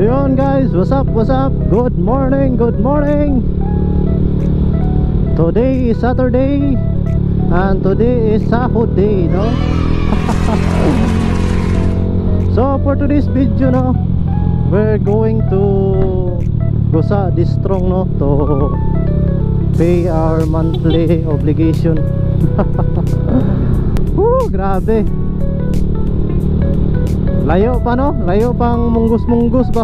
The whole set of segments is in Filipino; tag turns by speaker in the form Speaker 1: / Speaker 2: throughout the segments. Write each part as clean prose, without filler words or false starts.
Speaker 1: So yun guys, what's up, what's up? Good morning, good morning. Today is Saturday and today is Sahod day, no? So for today's video, no, we're going to go sa Distrong, no, to pay our monthly obligation. Woo, grabe. Layo pa, no? Layo pang munggus-munggus ba?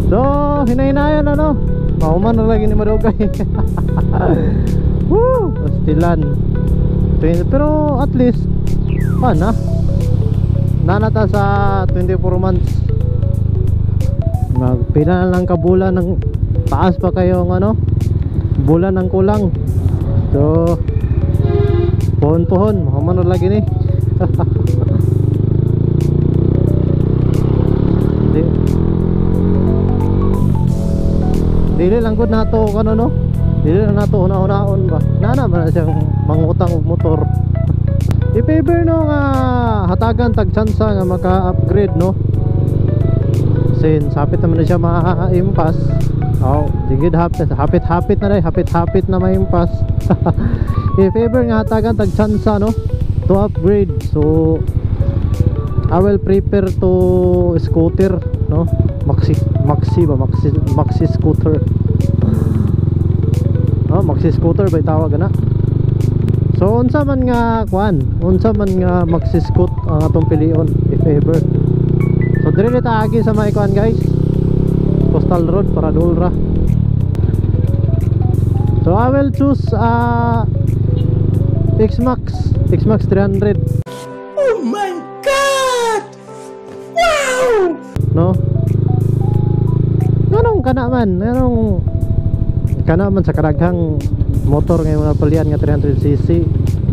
Speaker 1: So, hinay-hinayan na, no? Mauman na lagi ni Madugay. Woo! Pastilan. Pero at least na nanata sa 24 months. Magpila na lang kabulan ng taas pa kayong ano, bulan ng kulang. So, pohon-pohon, mauman na lagi ni. Dili lang gud nato kano, no? Dili lang nato una-unaon ba. Nana man siyang mangutang og motor. I-favor no nga hatagan tag tsansa nga maka-upgrade, no? Since hapit naman na siya ma-impas. Oh, digid hapit na rin, hapit na ma-impas. I-favor nga hatagan tag tsansa, no, to upgrade. So I will prepare to scooter, no? Maxi scooter. Oh, maxi scooter ba tawag na? So unsa man nga kuan, unsa man nga maxi scoot ang atong pilion if ever. So dire ta agi sa may kuan guys, Coastal Road para Dulra. So I will choose X-Max 300.
Speaker 2: Oh my god! Wow!
Speaker 1: No? Anong kana man sa kadaghang motor ngayon na palian nga 300cc.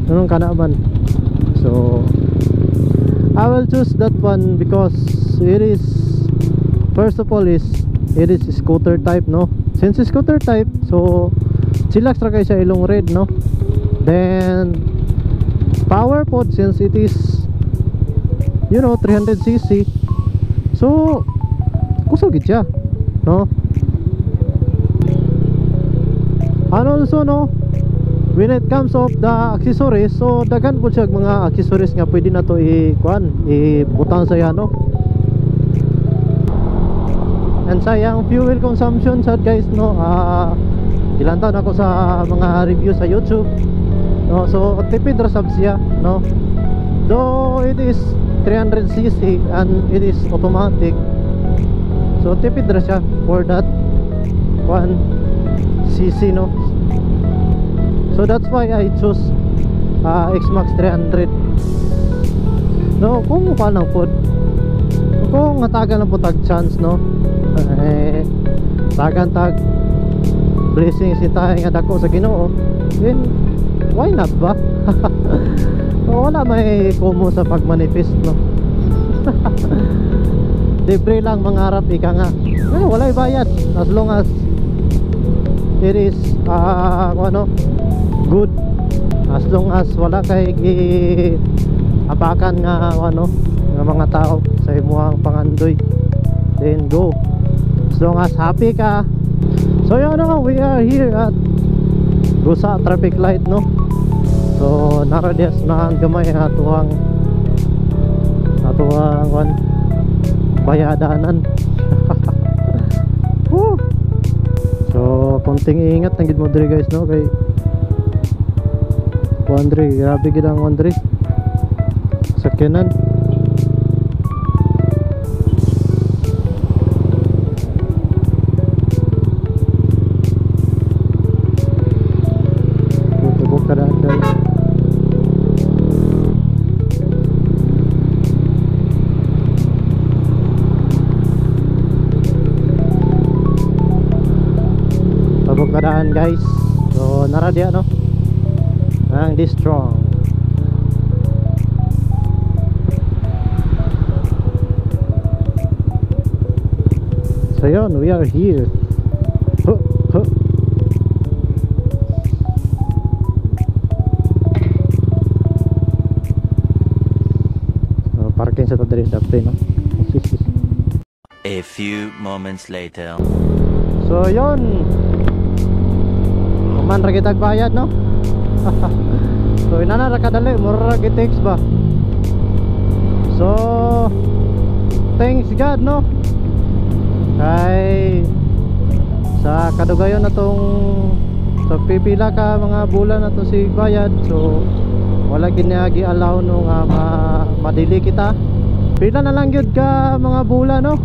Speaker 1: Anong kana man? So I will choose that one because it is, first of all, it is scooter type, no? Since it's scooter type, so chillax ra kay siya ilong red, no? Then power pod, since it is, you know, 300cc, so kusog gid siya, no? And also, no, when it comes of the accessories, so daghan po siya mga accessories nga pwede na to ibutang sa no? And sayang fuel consumption sad guys, no? Ilan taon ako sa mga review sa YouTube, no? So tipid ra sab siya, no? Though it is 300cc and it is automatic, so tipid ra siya for that 1cc, no? So that's why I choose X-Max 300. No, kung mukha lang po, kung matagal lang po tag chance, no, tagan tag blessings si tayo nga dako sa Ginoo, then why not ba? Wala may kumo sa pagmanifest, no? Libre lang mangarap, ika nga. Wala bayad as long as it is good, as long as wala kay apakan nga nga mga tao sa imuhang pangandoy, then go, as long as happy ka. So yun, no, we are here at Gusa traffic light, no? So naradias na ang gamay atuang bayadanan. So konting ingat nang gid mo diri guys, no, kay Wandre, grabe gid ang Wandre sakyanan. Tubok kada guys. Tubok kadaan guys. So naradia, no, ang Distrong. So yun, we are here. Parking sa tadiri dapte, no?
Speaker 3: A few moments later.
Speaker 1: So yon, kuman ra kitag bayad no. So inana ra kadali, mura ra gitex ba. So thanks God no, kay sa kadugayon na tong sa pipila ka mga bulan na to si bayad. So wala ginagi allow no nga madili kita. Pila na lang gyud ka mga bulan no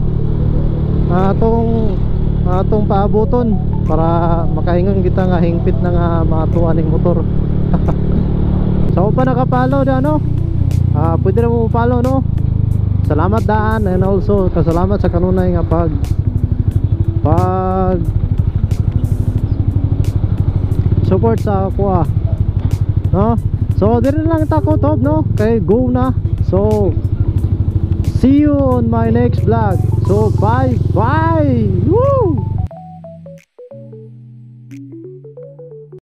Speaker 1: atong paabuton para makahingon kita nga hingpit na nga matuan ning motor. So pa nakapalo da no, pwede na mo follow no. Salamat daan, and also kasalamat sa kanunay nga pag support sa ako no. So diri lang ta ko top no, kay go na. So see you on my next vlog. So bye bye.